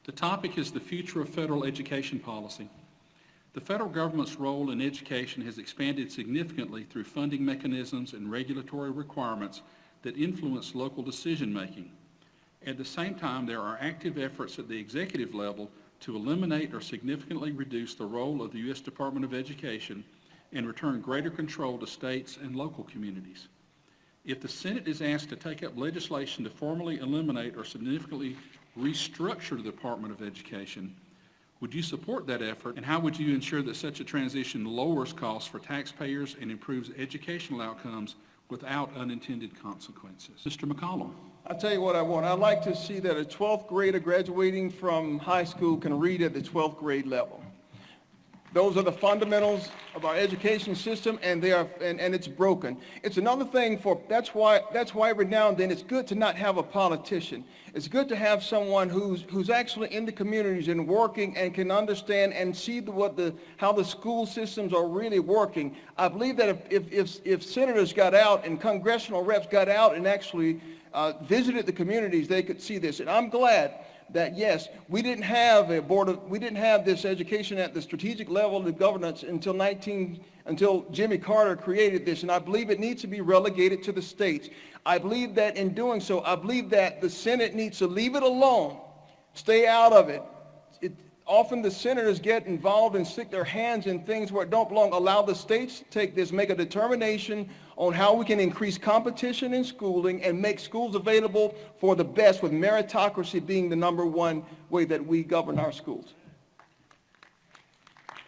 The topic is the future of federal education policy. The federal government's role in education has expanded significantly through funding mechanisms and regulatory requirements that influence local decision-making. At the same time, there are active efforts at the executive level to eliminate or significantly reduce the role of the U.S. Department of Education and return greater control to states and local communities. If the Senate is asked to take up legislation to formally eliminate or significantly restructure the Department of Education, would you support that effort, and how would you ensure that such a transition lowers costs for taxpayers and improves educational outcomes without unintended consequences? Mr. McColumn. I'll tell you what I want. I'd like to see that a 12th grader graduating from high school can read at the 12th grade level. Those are the fundamentals of our education system, and it's broken. It's another thing that's why every now and then it's good to not have a politician. It's good to have someone who's actually in the communities and working and can understand and see how the school systems are really working. I believe that if senators got out and congressional reps got out and actually visited the communities, they could see this. And I'm glad that yes, we didn't have this education at the strategic level of governance until Jimmy Carter created this, and I believe it needs to be relegated to the states. I believe that in doing so, I believe that the Senate needs to leave it alone, stay out of it. Often the senators get involved and stick their hands in things where it don't belong. Allow the states to take this, make a determination on how we can increase competition in schooling and make schools available for the best, with meritocracy being the #1 way that we govern our schools.